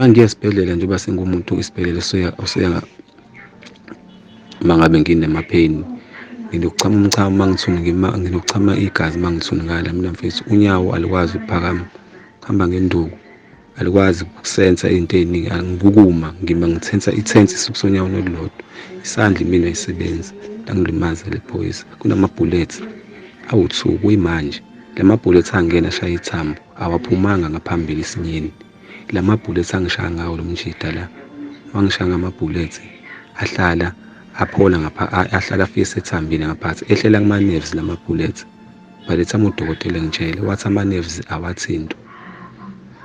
Mangiya esibhedlela njengoba sengumuntu isibhedlela useya mangabe nginamapheni, nginokuchama umchamo nginokuchama igazi mangithunukala mina mfethu, unyawo alikwazi ukuphakama, kuhamba ngenduku, alikwazi ukusensa izinto ey'ningi, angibukuma ngithensa ithensi isuku sonyaweni olulodwa, isandla imina ayisebenzi, langilimaza lephoyisa. Kunama-bullets awu-2 kuyimanje, lama-bullets angena ashaya ithambo, awaphumanga ngaphambili isinyeni. Lama-bullets angishaya ngawo lo mjida la, wangishaya ngama-bullets ahlala aphola ahlala afike sethambile ngaphansi, ehlela kuma-nerves lama-bullets. By the time udokotela ngitshele wathi ama-nerves awathinto,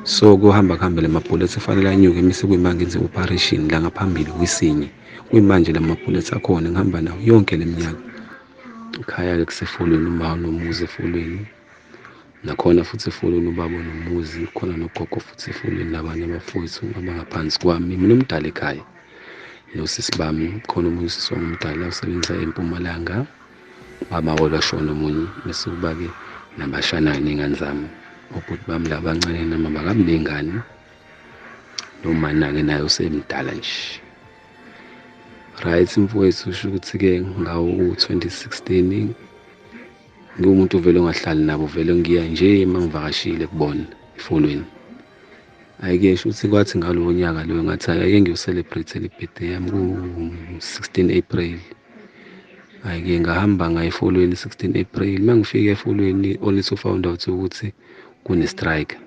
so kuhamba lama-bullets kufanele anyuke emise kuyima ngenze operation la ngaphambili kwisinye. Kuyimanje lama-bullets akhona ngihamba nawo yonke leminyaka. Ekhaya-ke kusefolweni, uma nomuzi efolweni, nakhona futhi efolweni ubaba nomuzi, khona nogogo futhi efolweni, nabanye abafowethu abangaphansi kwami, mina omdala ekhaya nosisi bami, khona omunye usisi wami omdala usebenza eMpumalanga, bamawolo ashona omunye, bese kuba-ke nabashanayo ney'ngane zami, obhuti bami la abancane noma bakabi ney'ngane, nomana-ke naye usemdala nje. Right mfowethu, usho ukuthi-ke ngawo-2016 ngiwumuntu vele ongahlali nabo, vele ngiya nje mangivakashile kubona efolweni. Hhayi-ke shuthi kwathi ngalowo nyaka loyo ngathi ake ngiyoselebrate-ela i-birthday yami ku-16 April. Hhayi-ke ngahamba ngaya efolweni 16 April. Uma ngifika efolweni only to found out ukuthi kune-strike.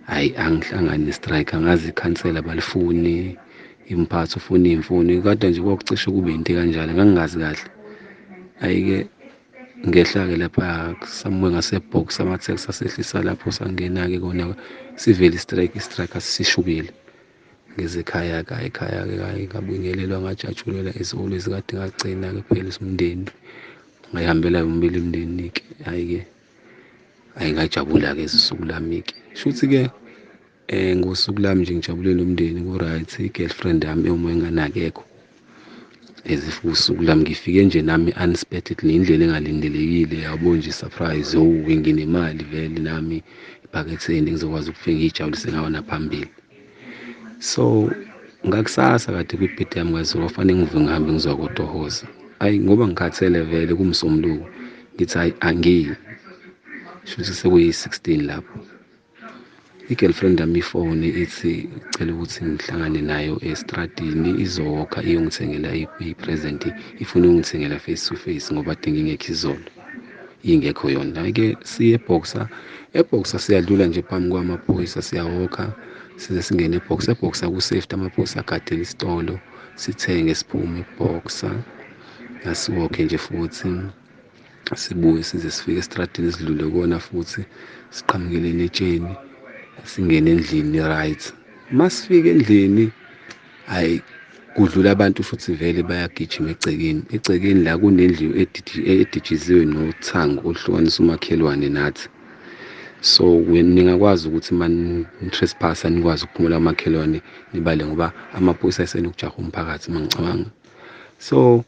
Hhayi, angihlangani ne-strike, angazi ikhansela balifuni, imphathi ufuna iy'mfuni, kodwa nje kwakucishe kube into kanjalo, ngangingazi kahle. Hhayi-ke ngehla-ke lapha somewhere ngase-Box, ama-taxi asehlisa lapho sangena-ke kona sivele i-strike asisishubile. Ngeze ekhaya-ke, ekhaya-ke ngabingelelwa, ngajatshulelwa as always, kade ngagcina-ke phela umndeni, ngayihambela umbili imndeni-ke. Hhayi-ke ngajabula-ke usuku lami-ke, shuthi-ke ngosuku lami nje ngijabule nomndeni ku-right, i-girlfriend yami uma enganakekho, as if usuku lami ngifike nje nami unexpectedly, indlela engalindelekile, yabo nje surprise, nginemali vele nami ephaketheni ngizokwazi ukufika ngiyijabulise ngawo naphambili. So ngakusasa kade kwi-birthday yami kwaziwa kufanele ngivuke ngihambe ngizokotohoza. Hhayi ngoba ngikhathele vele kumsombuluko, ngithi hhayi angiyi, shuthi sekuyi-16 lapho. I-girlfriend yami ifone ithi icela ukuthi ngihlangane nayo estradini, izokha iyongithengela i-present, ifuna ukungithengela face to face ngoba adinga ingekho izolo, ingekho yona. Hhayi-ke siye e-Boxer siyadlula nje phambi kwamaphoyisa, siyawokha size singene e-Boxer ku-safety, amaphoyisa agadele isitolo, sithenge siphume e-Boxer, asiwokhe nje futhi sibuye size sifike estradini, sidlule kona futhi siqhamukele netsheni, singene endlini right. Masifika endlini, hhayi kudlula abantu futhi vele bayagijima egcekeni la kunendlu edijiziwe nothango oluhlukanisa umakhelwane nathi. So ningakwazi ukuthi man-trespass nikwazi ukuphumula umakhelwane nibale ngoba amaphoyisa ayesenokujaha umphakathi mangicabanga. So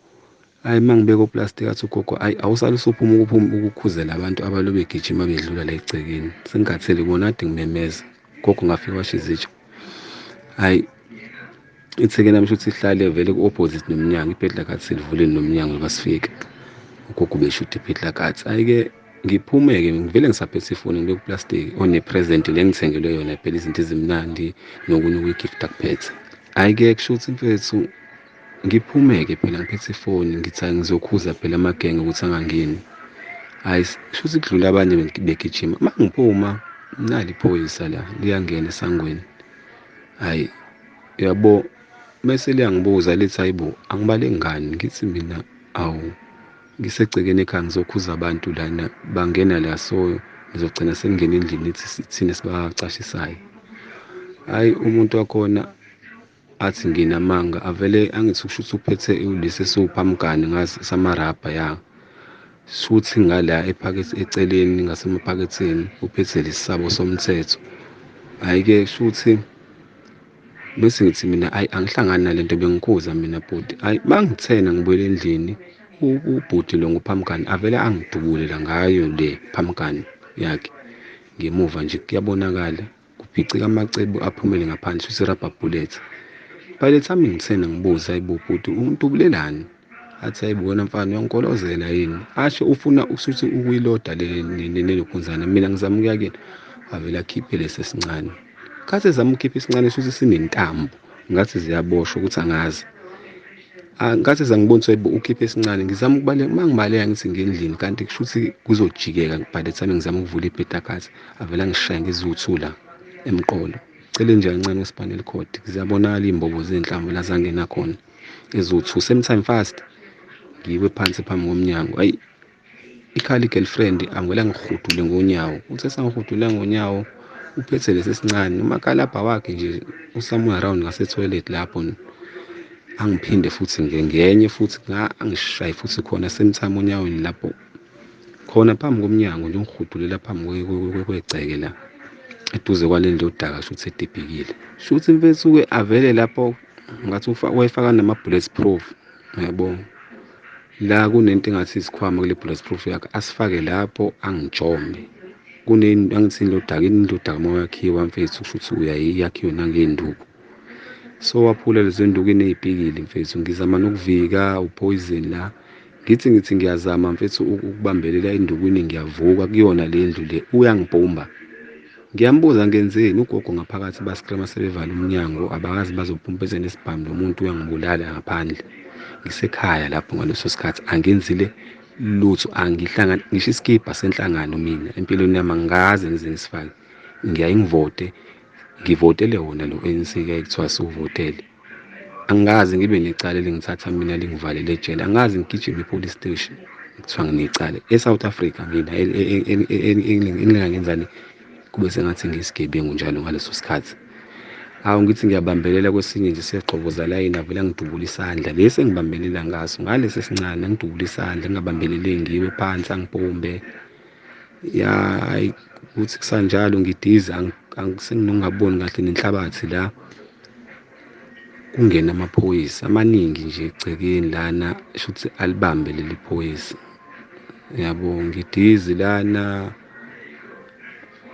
hhayi mangibeka oplastic athi ugogo, hhayi awusale usuphuma ukukhuzela abantu abalobe begijima bedlula la egcekeni, sengikhathele bona kade ngimemeza. Gogo ngafika washo izitsha, hhayi ithekeni nami shuthi ihlale vele ku-opposite nomnyango, iphedlakathi selivulile nomnyango basifika, ugogo beshuthi iphedlakathi. Hhayi-ke ngiphume-ke ngivele ngisaphethe ifoni, ngibeka uplastic one-present le ngithengelwe yona phela, izinto ezimnandi nokunye okuyi-gift akuphethe. Hhayi-ke kushuthi mfethu ngiphume-ke phela ngiphethe ifoni, ngithi ngizokhuza phela amagenge ukuthi angangeni. Hhayi kushuthi kudlula abanye begijima, uma ngiphuma nali iphoyisa la liyangena esangweni. Hhayi yabo, mese liyangibuza lithi hayibo angibaleki ngani, ngithi mina awu ngisegcekeni ekhaya ngizokhuza abantu lana bangena la, so ngizogcina sengingena endlini ithi thina sibacashisayo. Hhayi umuntu wakhona athi nginamanga, avele angithi kushuthi uphethe lesi esiwuphamukani ngazi samarabha ya, shuthi ngala ephakethe eceleni ngasemaphaketheni uphethe lesisabo somthetho. Hhayi-ke shuthi bese ngithi mina hhayi angihlangani nalento, bengikhuza mina bhuti. Hhayi mangithena ngibuyele endlini, ubhuti lo nguphamukani avele angidubulela ngayo le phamukani yakhe, ngemuva nje kuyabonakala ngibhicika amacebo aphumele ngaphandle shuthi rubber bullet. By the time ngithena ngibuza hayibo bhuti umuntu ubulelani, athi hayibo wena mfana uyangkolozela yini, asho ufuna usuthi ukuyiloda lelokhunzana, mina ngizama ukuya kuyena avele akhiphe lesi esincane. Khathi ezama ukukhipha isincane shuthi sinentambo ngathi ziyaboshwa ukuthi angazi. Ngathi zangibona ukuthi ukhiphe esincane ngizama ukubaleka, mangibaleka ngithi ngendlini kanti kushuthi kuzojikeka. By the time ngizama ukuvula ibhedakathi avele angishaya ngeziwu-2 la emqolo, cele nje kancane we-spinal cord. Ziyabonakala iy'mbobo zey'nhlamvu la zangena khona eziwu-2 same time fast. Ngiwe phansi phambi komnyango, hayi ikhali girlfriend angivele angihudule ngonyawo. Uthe sangihudule ngonyawo uphethe lesi esincane, umakalabha wakhe nje usamwe around ngase-toilet lapho, angiphinde futhi ngenye futhi angishaye futhi khona same time onyaweni lapho khona phambi komnyango nje, ngihudulela phambi kwegceke la eduze kwalendlu yodaka shuthi edibhikile. Shuthi mfethu-ke avele lapho ngathi wayefaka nama-bullets proof, yabo la kunento engathi isikhwama kule bullets proof yakhe, asifake lapho angijombe. Angithi indlu yodaka mawakhiwa mfethu shuthi uyayakhiwe nangey'nduku. So waphula lezo nduku eney'bhikili mfethu, ngizama nokuvika upoison la, ngithi ngiyazama mfethu ukubambelela endukwini, ngiyavuka kuyona le ndlu le, uyangibhomba. Ngiyambuza ngenzeni, ugogo ngaphakathi basikrema sebevala umnyango, abakazi bazophumpeza nesibhamu, lo muntu uyangibulala ngaphandle. Ngisekhaya lapho ngaleso sikhathi angenzile lutho, angihlangana ngisho iskibha senhlangano mina empilweni yami angikaze ngize ngisifake. Ngiyaye ngivotele wona lo ANC-ke kuthiwa siwuvotele. Angikaze ngibe necala elingithatha mina lingivalele ejele, angikaze ngigijime e-police station kuthiwa nginecala e-South Africa mina engingangenzani kube sengathi ngiyisigebengu njalo ngaleso sikhathi. Hawu ngithi ngiyabambelela kwesinye nje siyexokoza layini avele angidubula isandla lesi engibambelela ngaso, ngalesi esincane angidubula isandla, ngingabambelele ngiwe phansi angibhombe. Hayi kuthi kusanjalo ngidiza senginokungaboni kahle nenhlabathi la, kungena amaphoyisa amaningi nje egcekeni lana shuthi alibambe leli phoyisa, yabo ngidizi lana.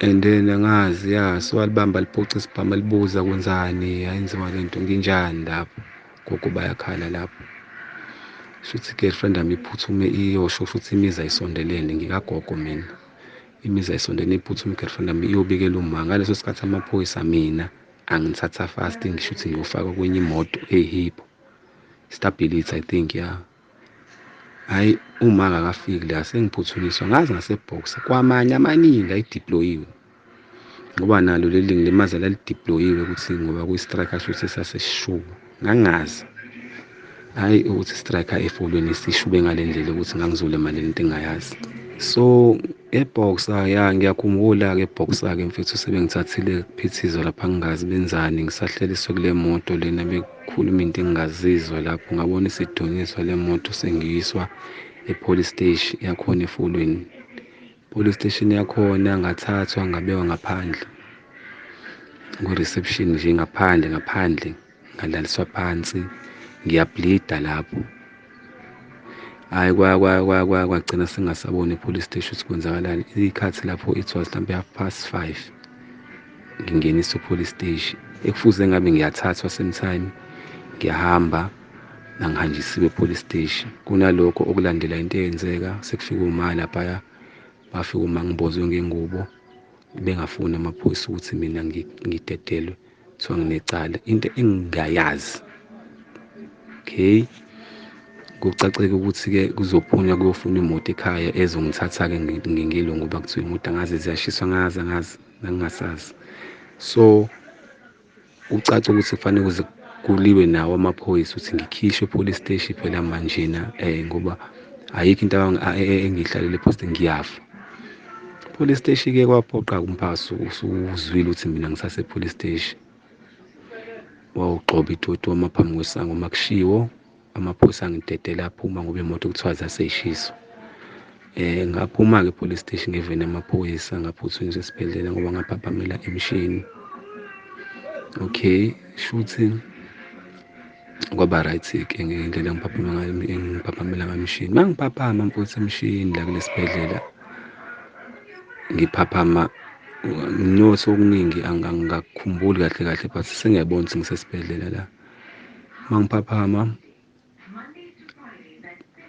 And then angazi so alibamba liphoca isibhamu alibuza kwenzani, ayenziwa lento nginjani lapho. Gogo bayakhala lapho shuthi girlfriend yami iphuthume iyosho futhi imizi ayisondelene, ngikagogo mina, imizi ayisondelene iphuthume girlfriend yami iyobikela uma. Ngaleso sikhathi amaphoyisa mina angithatha fast ngishuthi ngiyofaka kwenye imoto ehipho stability I think ya. Hayi uma akafiki la sengiphuthunyiswa ngaze ngaseboxer kwamanye amaningi ayideployiwe, ngoba nalo leli ngilimaza lalideployiwe ukuthi ngoba kuyi-striker shuthi sasesishuba ngangazi. Hayi ukuthi striker efolweni sishube ngale ndlela ukuthi ngangizole malini into engayazi. So eboxer ya ngiyakhumbula-ke eboxer-ke mfethu sebengithathile phithizo lapha ngingazi benzani, ngisahleliswe kule moto lena bekhuluma into engingazizwa lapho. Ngabona isidunyiswa le moto sengiyiswa e-police station yakhona efolweni. Police station yakhona ngathathwa ngabekwa ngaphandle ku-reception nje ngaphandle ngalaliswa phansi ngiyableeda lapho. Hayi kwagcina singasaboni e-police station ukuthi kwenzakalani. Ikhathi lapho it was mhlampe 5:30 ngingeniswa e-police station ekufuze ngabe ngiyathathwa same time ngiyahamba nangihanjisiwe e-police station. Kunalokho okulandela into eyenzeka sekufika uma laphaya, bafika uma ngibozwe ngengubo bengafuni amaphoyisa ukuthi mina ngidedelwe kuthiwa nginecala, into engingayazi. Okay, kucaceke ukuthi-ke kuzophunywa kuyofuna imoto ekhaya ezongithatha-ke ngingilo ngoba kuthiwa imoto angazi ziyashiswa angazi nangingasazi. So ucace ukuthi kufanele kuze kuliwe nawo amaphoyisa ukuthi ngikhishwe e-police station phela manjena ngoba ayikho into engiyihlalele post ngiyafa. Police station-ke kwaphoqa umphaso usuzwile ukuthi mina ngisase-police station. Wawugxoba itoti wama phambi kwesango makushiwo amaphoyisa angidedela aphuma ngoba imoto kuthiwa zaseyishiswa. Ngaphuma-ke e-police station ngeveni amaphoyisa ngaphuthunyiswa esibhedlela ngoba ngaphaphamela emshini. Okay, shuthi kwaba right-ke ngendlela engiphaphamela ngamshini. Mangiphaphama mfowethu emshini la kulesibhedlela ngiphaphama nginotho okuningi angingakukhumbuli kahle kahle, but sengiyabona ukuthi ngisesibhedlela la. Mangiphaphama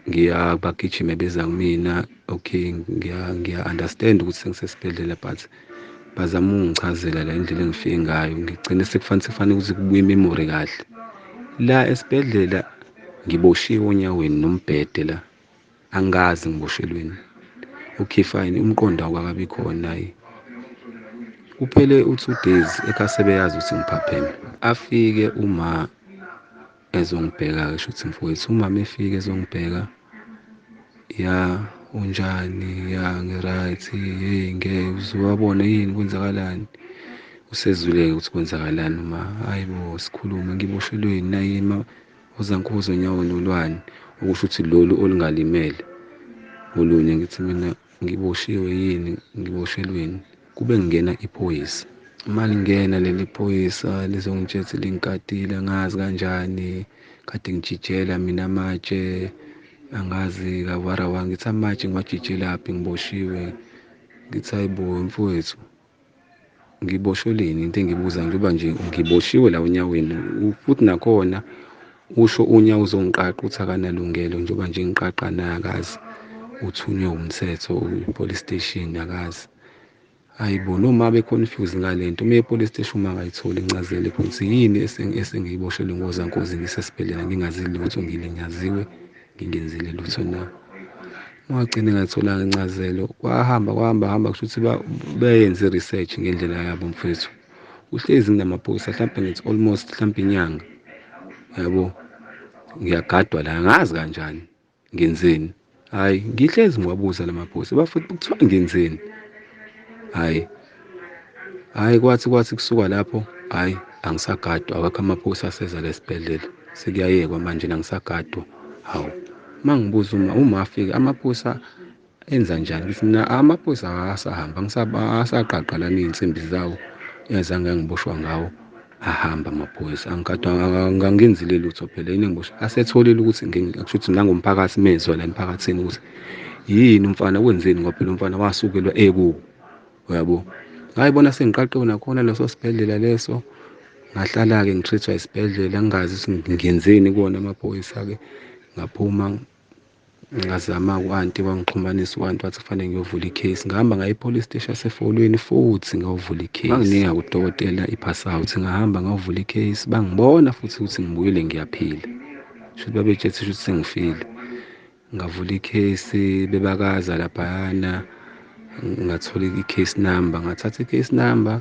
ngiyabagijime beza kumina, okay, ngiya-understand ukuthi sengisesibhedlela, but bazama ukungichazela la indlela engifike ngayo. Ngigcine sekufanele ukuthi kubuye imemory kahle. La esibhedlela ngiboshiwe onyaweni nombhede la, angazi ngiboshelweni. Okay fine, umqondo awukakabi khona. Kuphele u2 days ekhaya sebeyazi ukuthi ngiphapheme. Afike uma ezongibheka-ke shuthi mfowethu, umama efike ezongibheka, ya unjani, ya ngi-right, hey uzowabona yini kwenzakalani. Usezwile-ke ukuthi kwenzakalani. Uma hayi bo sikhulume, ngiboshelweni naye uzankozo onyaweni olwani, okusho ukuthi lolu olungalimele olunye. Ngithi mina ngiboshiwe yini, ngiboshelweni. Kube ngingena iphoyisa. Uma lingena leli phoyisa lizongitshela lingikadile, angazi kanjani, kade ngijijela mina amatshe, angazi kawarawa. Ngithi amatshe ngiwajijelaphi, ngiboshiwe. Ngithi hayibo mfowethu, ngiboshelweni into engibuza njengoba nje ngiboshiwe la unyaweni, futhi nakhona usho unyawo uzongiqaqa uthi akanalungelo njengoba nje ngiqaqa naye akazi, uthunywe umthetho police station akazi. Hayibo noma be-confuse ngalento, uma e-police station uma ngayitholi incazelo ukuthi yini esengiyiboshelwe ngozankozi ngisesibhedlela ngingazi lutho, ngilinyaziwe, ngingenzile lutho na. Ngagcina ngayitholanga incazelo, kwahamba kusho ukuthi bayenze research ngendlela yabo mfethu. Uhlezi nginamaphoyisa mhlawumbe ngithi almost mhlawumbe inyanga, yabo. Ngiyagadwa la, angazi kanjani ngenzeni. Hayi ngihlezi ngiwabuza lamaphoyisa bafuthi kuthiwa ngenzeni. Hayi kwathi kusuka lapho, hayi angisagadwa, akakho amaphoyisa aseza la esibhedlela, sekuyayekwa manje nangisagadwa. Hawu, mangibuza uma afika amaphoyisa enza njani, ngithi mina amaphoyisa awasahamba, asaqaqa lana iy'nsimbi zawo ezange ngiboshwa ngawo, ahamba amaphoyisa. Angangenzile lutho phela yini engiboshwe. Asetholile ukuthi kusho ukuthi nangomphakathi mezwa la emphakathini ukuthi yini umfana wenzeni, ngoba phela umfana wasukelwa ekuwo, yabo. Ngayibona sengiqaqiwe nakhona leso sibhedlela leso. Ngahlala-ke ngitreat-wa isibhedlela, ngingazi ukuthi ngenzeni kuwona amaphoyisa-ke. Ngaphuma ngazama u-anti, wangixhumanisa u-anti, wathi kufanele ngiyovula i-case. Ngahamba ngayo e-police station yaseFolweni futhi ngayovula i-case. Banginika udokotela i-pass out, ngahamba ngayovula i-case. Bangibona futhi ukuthi ngibuyile ngiyaphila, shuthi babetshela ukuthi sengifile. Ngavula i-case, bebakaza laphayana, ngathola i-case number, ngathatha i-case number,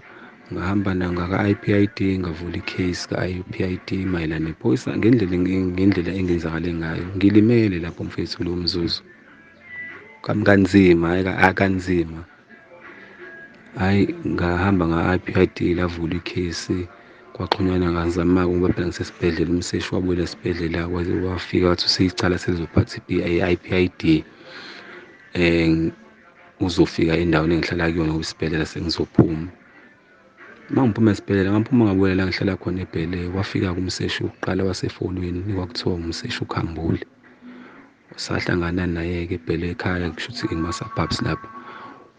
ngahamba ngaka-IPID, ngavula i-case ka-IPID mayelana nephoyisa ngendlela engenzakale ngayo. Ngilimele lapho mfethu lowo mzuzu kanzima, hayi kanzima. Hayi ngahamba nga-IPID lavula i-case, kwaxhunyana ngazama-ke ngoba phela ngisesibhedlela. Umseshi wabuyela esibhedlela wafika wathi useyicala selizophatha i-IPID, uzofika endaweni engihlala kuyona ngoba isibhedlela sengizophuma. Mangiphuma esibhedlela, ngaphuma ngabuya la ngihlala khona eBhele. Wafika kumseshi wokuqala waseFolweni, kwakuthiwa umseshi uKhambule. Sahlangana naye-ke eBhele ekhaya, kusho ukuthi ngima-suburbs lapho.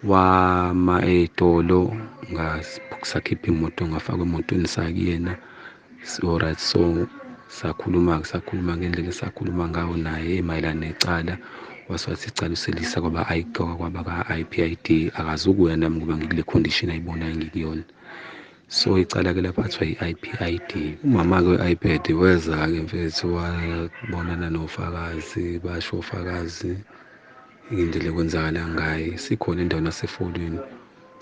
Wama edolo, sakhipha imoto, ngafakwa emotweni sakuyena. Alright, so sakhuluma ngendlela esakhuluma ngawo naye mayelana necala. Wathi icala uselisa kwaba-IPID, akazukuya nami ngoba ngikule condition ayibonayo ngikuyona. So icala-ke laphathwa i-IPID. Umama-ke we-IPID weza-ke mfethu, wabonana nofakazi, basho ofakazi indlela ekwenzakala ngayo. Sikhona endaweni yaseFolweni,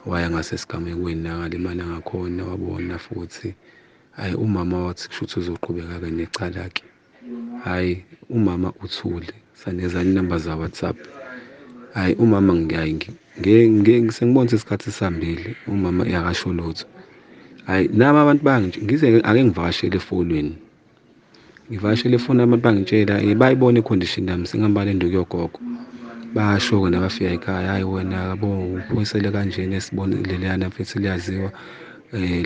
waya ngasesigamekweni la ngalimala ngakhona, wabona futhi. Hayi umama wathi kusho ukuthi uzoqhubeka-ke necala-ke. Hayi umama uthule, saneza inamba za-WhatsApp. Hayi umama sengibona ukuthi isikhathi sihambile, umama yakasho lutho. Hayi nami abantu ngize ake ngivakashele eFolweni. Ngivakashele eFolweni, abantu bangitshela bayibona i-condition yami, sengihamba le nduku yogogo. Basho-ke nabafika ekhaya, hayi wena yabo uphoyisele kanjena, esibone leliyana mfethu liyaziwa,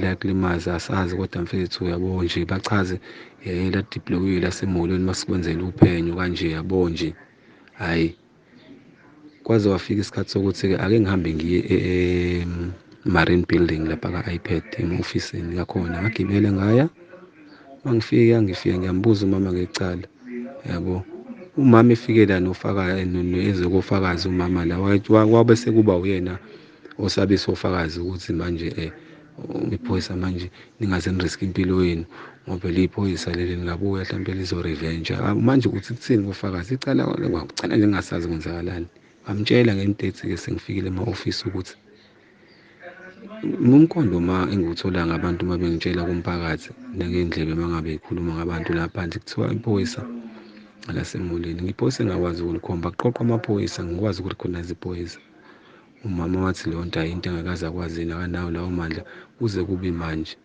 lakulimaza asazi, kodwa mfethu yabo nje bachaze ladiployiwe lasemholweni masikwenzela uphenyo kanje, yabo nje. Hayi kwaze wafika isikhathi sokuthi-ke ake ngihambe ngiye Marine Building lapha ka-iPad ema-ofisini yakhona. Ngagibele ngaya, mangifika ngiyambuza umama ngecala, yabo. Umama efike la ezokofakazi umama la wabe sekuba uyena osabisa ofakazi ukuthi manje iphoyisa manje ningaze niriske impilo yenu ngoba liphoyisa leli lingabuya mhlawumbe lizo-revenge. Manje uthi kuthini kofakazi? Icala kwakugcina nje ngingasazi kwenzakalani. Ngamtshela ngentethi-ke sengifikile ema-ofisi ukuthi umkhondo engiwuthola ngabantu uma bengitshela kumphakathi nangendlebe uma ngabe yikhuluma ngabantu laphansi kuthiwa iphoyisa lasemulini. Ngiphoyisa engakwazi ukulikhomba, kuqoqwa amaphoyisa ngikwazi ukurecognize iphoyisa. Umama wathi leyo nto into engakaze akwazi nakanawo lawo mandla kuze kube manje.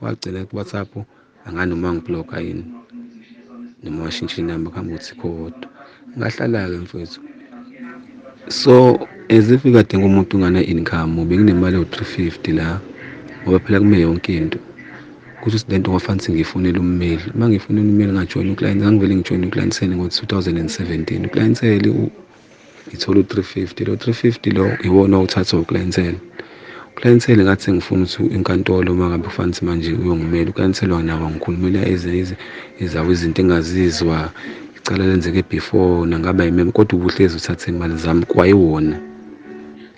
Wagcina ku-WhatsApp anganoma ngibhlokha yini noma washintsha inamba kuhambe ukuthi kodwa ngahlala-ke mfowethu. So as if kade ngumuntu ungana-income benginemali ewu-350 la ngoba phela kume yonke into. Kusho ukuthi lento kwafanele ukuthi ngifonele ummeli. Uma ngifonela ummeli ngajoyina uClientele, ngangivele ngijoyine uClientele ngo-2017. uClientele ngithola u-350. Lo 350 lo iwona owuthatha uClientele. uClientele ngathi ngifuna ukuthi inkantolo uma ngabe kufanele ukuthi manje uyongimela. uClientele wona wangikhulumela ezawo izinto engazizwa, icala lenzeke before nangaba yimeme kodwa ubuhlezi uthathe imali zami kwayiwona.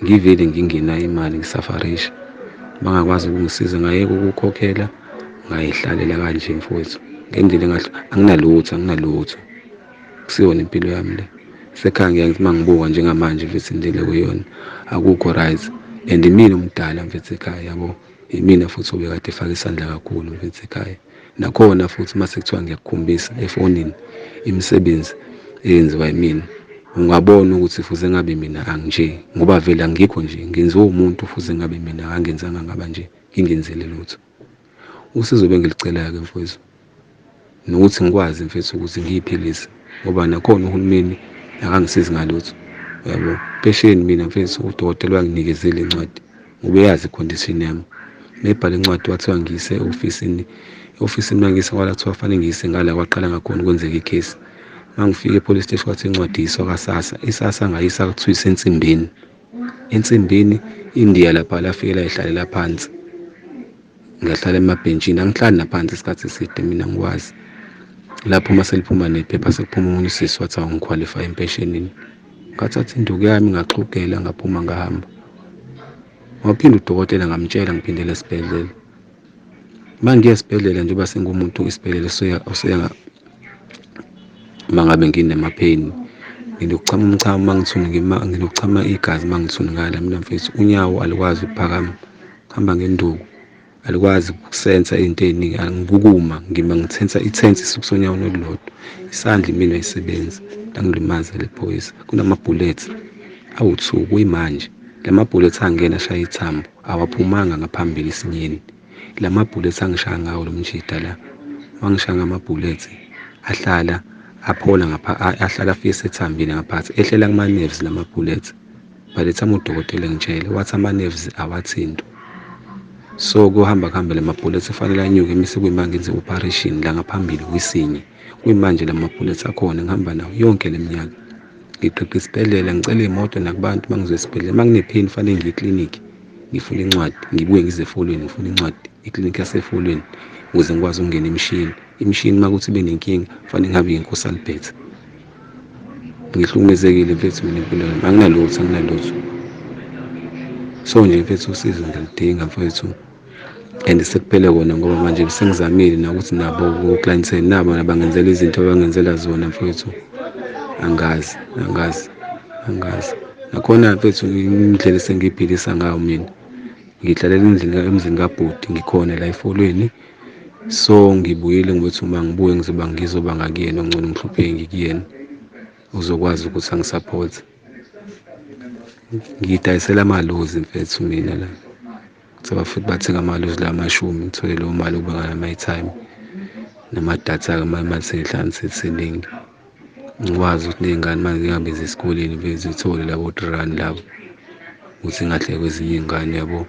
Ngivele ngingenayo imali ngisafarisha. Bangakwazi ukungisiza ngayeka ukukhokhela ngayihlalela kanje mfowethu. Ngendlela anginalutho. Kusiyona impilo yami le. Sekhaya ngiyathi mangibuka njengamanje mfethu indlela kuyona akukho right. And mina umdala mfethu ekhaya yabo. Imina futhi obekade efaka isandla kakhulu mfethu ekhaya. Nakhona futhi mase kuthiwa ngiyakukhombisa efonini imisebenzi eyenziwa yimina. Ungabona ukuthi fuze ngabe mina angije ngoba vele angikho nje ngenziwe umuntu fuze ngabe mina angenzanga ngaba nje ngingenzele lutho. Usizo bengilicela-ke mfowethu nokuthi ngikwazi mfethu ukuthi ngiyiphilise ngoba nakhona uhulumeni akangisizi ngalutho, yabo. Phesheni mina mfethu udokotela wanginikezela incwadi ngoba eyazi icondition yami. Mebhala incwadi wathiwa ngiyise ofisini mangise kwala kuthiwa kufanele ngiyise ngala kwaqala ngakhona kwenzeka ikhesi. Mangifika epolice station kwathi incwadi yiswa kaSASSA. iSASSA ngayisa kuthiwa isensimbini. Ensimbini India lapha lafika layihlalela phansi. Ngahlala emabhentshini, angihlali naphansi isikhathi eside mina ngikwazi. Lapho uma seliphuma nephepha sekuphuma umuntu usisi wathi angiqualify empeshenini. Ngathatha induku yami ngaxhugela ngaphuma ngahamba. Waphinda udokotela ngamtshela ngiphindele esibhedlela. Mangiye esibhedlela njengoba sengumuntu isibhedlela useya mangabe nginemapain. Nginokuchama umchamo mangithuna nginokuchama igazi mangithuna ngala mina mfethu. Unyawo alikwazi ukuphakama. Hamba ngenduku. Alikwazi ukusensa into eziningi angikukuma ngithensa ithensi isukusonyawo nolulodwa. Isandla mina ayisebenzi langilimaza lephoyisa. Kunama-bullets awu2 kuyimanje. Lama-bullets angena ashaya ithambo awaphumanga ngaphambili isinyeni. Lama-bullets angishaya ngawo lo mjida la. Wangishaya ngama-bullets ahlala aphola ahlala afise ethambile ngaphansi ehlela kuma-nerves lama-bullets. By the time udokotela ngitshela wathi ama-nerves awathinto. So kuhamba lama-bullets kufanele anyuke emise kuyimanje ngenze operation la ngaphambili kwisinye. Kuyimanje lama-bullets akhona ngihamba nawo yonke leminyaka. Ngiqeqe isibhedlela ngicela imoto nakubantu mangizoya esibhedlela. Manginepain fanele ngiye eklinikhi ngifuna incwadi ngibuye ngize efolweni ngifuna incwadi iklinikhi yasefolweni ukuze ngikwazi ukungena imishini makuthi benenkinga fanele ngihambe ngeNkosi Albert. Ngihlukumezekile mfethu mina empilweni anginalutho. So nje mfethu usizo ngilidinga mfethu. And sekuphele kona ngoba manje sengizamile nokuthi nabo uClientele nabo nabangenzela izinto abangenzela zona mfethu. Angazi. Nakhona mfethu indlela sengiyiphilisa ngayo mina. Ngihlalela endlini emzini kaBhuti ngikhona la efolweni. So ngibuyile ngibethu uma ngibuye ngizoba ngakuyena ongcono ngihlupheke ngikuyena. Uzokwazi ukuthi angisupport. Ngidayisela amalozi mfethu mina la. Futhi bathenga amalozi la 10 ngithole leyo mali ukuba ngama-airtime namadatha ama-sengihlanje seningi. Ngikwazi ukuthi nezingane manje ngihambe esikoleni bezithole labo 3 rand labo ukuthi ngahle kwezinye izingane yabo.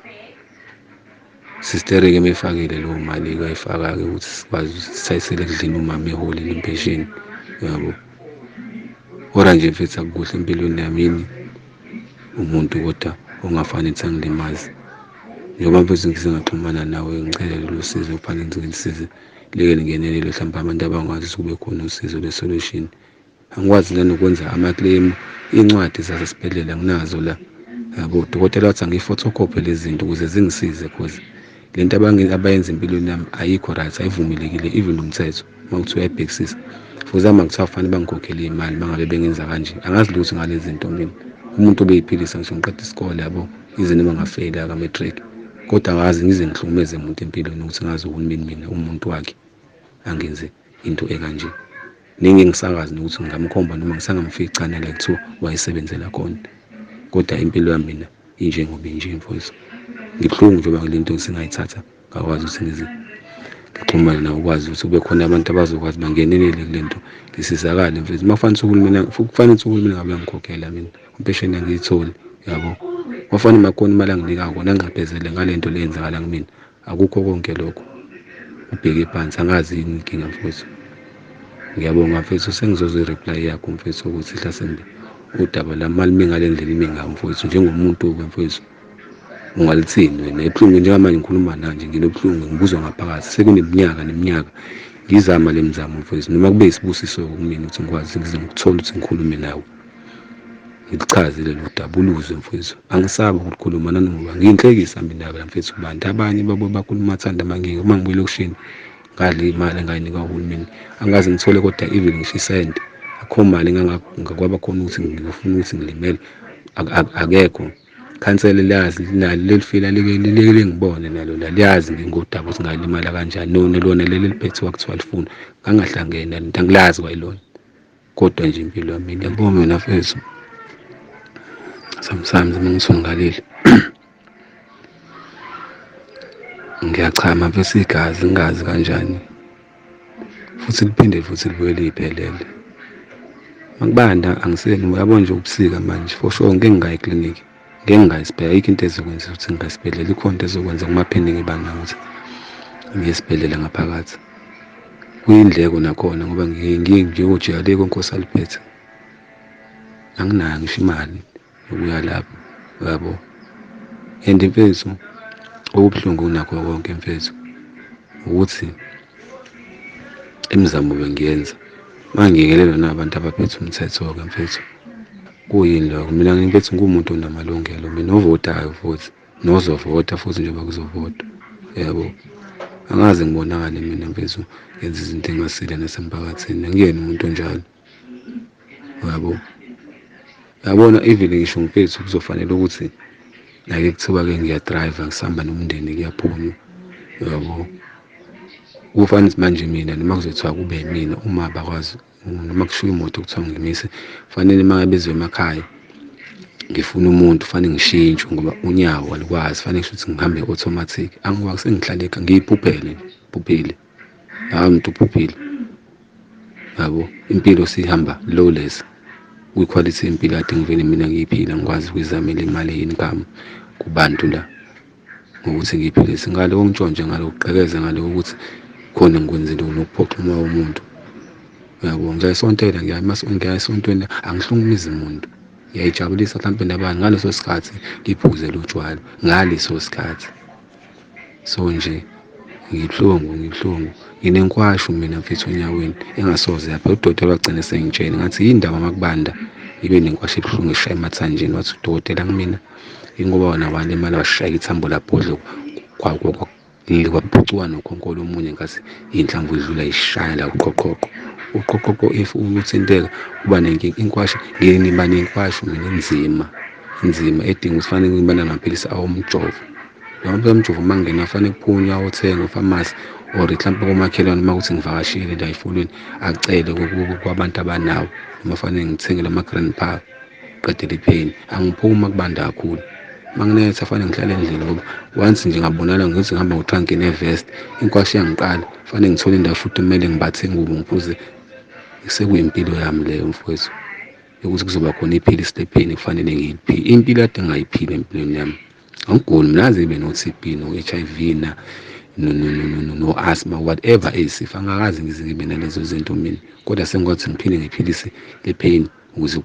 Sister-ke mefakile leyo mali kayifaka-ke ukuthi sikwazi sisayisele ekudleni umama eholile impesheni, yabo. Kodwa nje mfethu akukuhle empilweni yami umuntu kodwa ongafanele ukuthi angilimaze. njengoba mfethu ngisengaxhumana nawe ngicela lolu sizo kufanele ngilisize leke lingenelele mhlawumbe abantu abangakwazi ukuthi kube khona usizo lwe-solution. Angikwazi nanokwenza ama-claim, iy'ncwadi zasesibhedlela nginazo la yabo. Udokotela wathi angiyi-photocopy lezi zinto ukuze zingisize cause le nto abayenza empilweni yami ayikho right, ayivumelekile even umthetho uma kuthi uyayibhekisisa. For example kuthiwa kufanele bangikhokhele iy'mali uma ngabe bengenza kanje, angazi lutho ngalezi zinto mina. Umuntu obeyiphilisa ngisho ngiqeda isikole yabo, ize noma ngafeyila ka-matric, kodwa angazi ngize ngihlukumeze umuntu empilweni ukuthi ngazi uhulumeni mina umuntu wakhe angenze into ekanje. Ningi ngisakazi nokuthi ngingamkhomba noma ngisangamfica la kuthiwa wayesebenzela khona, kodwa impilo yami mina injengoba inje mfowethu. Ngibuhlungu njengoba ngile nto singayithatha ngakwazi ukuthi ngixhumane nawe, ukwazi ukuthi kube khona abantu abazokwazi bangenelele kule nto ngisizakale mfethu. Uma kufanele ukuthi uhulumeni ngabe uyangikhokhela mina, impesheni angiyitholi yabo. Kwafanele makhona imali anginika kona angiqephezele ngale nto le yenzakala kumina. Akukho konke lokho ubheke phansi, angazi yini inkinga mfethu. Ngiyabonga mfethu, sengizozwa i-reply yakho mfethu ukuthi hlasembe udaba lami malime ngale ndlela ime ngayo mfethu. Njengomuntu-ke mfethu ungalithini wena? Ebuhlungu njengamanje ngikhuluma nanje nginobuhlungu, ngibuzwa ngaphakathi sekuneminyaka ngizama le mizamo mfethu, noma kube yisibusiso kumina ukuthi ngikwazi ngizokuthola ukuthi ngikhulume nawe ngilichaze lolu daba uluzwe mfethu. Angisabi ukulikhuluma nanoba ngiyinhlekisa mina la mfethu. Bantu abanye babo bakhuluma athanda amangingi uma ngibuye elokishini ngale imali engayinika uhulumeni angazi ngithole, kodwa even ngisho isenti akho mali ngakwaba khona ukuthi ngifuna ukuthi ngilimele akekho. Khansela liyazi nalo leli fila leke ngibone nalo liyazi ngodaba ukuthi ngalimala kanjani, nona lona leli liphethe wakuthiwa lifuna ngangahlangene nalo nto angilazi kwayilona, kodwa nje impilo yami mina ngibonge wena mfethu. Sometimes uma ngithungalile ngiyachama mfethu igazi ngingazi kanjani, futhi liphinde futhi libuye liphelele. Makubanda angiseni, uyabona nje ubusika manje for sure ngeke ngingayi eklinikhi, ngeke ngingayi esibhedlela. Ayikho into ezokwenza ukuthi ngingayi esibhedlela, ikhona into ezokwenza kumaphinde ngibanga ukuthi ngiye esibhedlela ngaphakathi. Kuyindleko nakhona ngoba ngiyojika le konkosi aliphethe, anginayo ngisho imali yokuya lapho yabo. And mfethu okubuhlungu kunakho konke mfethu ukuthi imizamo bengiyenza mangiyekelelwa nabantu abaphethe umthetho-ke mfethu. Kuyini lokho? Mina ngifethu ngumuntu onamalungelo, mina ovotayo futhi nozovota futhi njengoba kuzovotwa yabo. Angaze ngibonakale mina mfethu ngenza izinto engasile nasemphakathini, angiyena umuntu onjalo yabo. Yabona even ngisho mfethu kuzofanele ukuthi ake kuthiwa-ke ngiyadrayiva ngisihamba nomndeni kuyaphunywa yabo. Kufanele ukuthi manje mina noma kuzothiwa kube yimina uma bakwazi noma kushiwo imoto kuthiwa ngimise, fanele uma ngabe beziwe emakhaya ngifuna umuntu fanele ngishintshe ngoba unyawo alikwazi, fanele kusho ukuthi ngihambe automatic. Angikwazi, sengihlale ekhaya ngiyiphuphele hayi umuntu uphuphile yabo. Impilo sihamba lawless, kwikhwalithi yempilo kade ngivele mina ngiyiphila ngikwazi ukuyizamela imali ye-income kubantu la ngokuthi ngiyiphilise ngalo ngitshontshe ngalo kugqekeze ngalo ukuthi khona ngikwenzile nokuphoxa umoya womuntu yabo. Ngiyayisontela ngiya esontweni, angihlukumezi umuntu, ngiyayijabulisa mhlampe nabanye ngaleso sikhathi ngiphuze lo tshwala ngaleso sikhathi. So nje ngibuhlungu nginenkwashu mina mfethu onyaweni engasoze yapha. Udokotela wagcina sengitshela ngathi yindaba makubanda ibe nenkwashu ebuhlungu eshaya emathanjeni. Wathi udokotela kumina ingoba wona walimala washaya ithambo labhodlo kwaphucuka nokhonkolo omunye ngathi inhlamvu idlula ishaya la uqoqoqo if ukuthinteka uba nenkinga. Inkwashu ngiba nenkwashu mina inzima edinga ukuthi fanele ngiba namaphilisi awomjovo. Noma umjovo uma ngingena fanele kuphunywa awothenga efamasi or mhlawumbe komakhelwane uma kuthi ngivakashile la efolweni acele kwabantu abanawo, noma fanele ngithengele ama-grandpa qedela ipheni. Angiphumi uma kubanda kakhulu, uma nginetha fanele ngihlale endlini ngoba once nje ngabonakala ngokuthi ngihamba ngitrunke nevest inkwashu yangiqala fanele ngithole indawo futhi kumele ngibathe ingubo ngiphuze. Sekuyimpilo yami leyo mfowethu yokuthi kuzoba khona iphilisi lepheni kufanele ngiliphile. Impilo kade ngingayiphila empilweni yami, angiguli mina ngaze ibe no-TB no-HIV no-asthma whatever isifo angakaze ngize ngibe nalezo zinto mina, kodwa sengikwazi ngiphile ngiphilise le-pain ukuze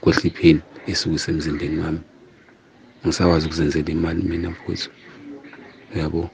kwehle i-pain esuke isemzimbeni wami. Ngisakwazi ukuzenzela imali mina mfowethu. yabo.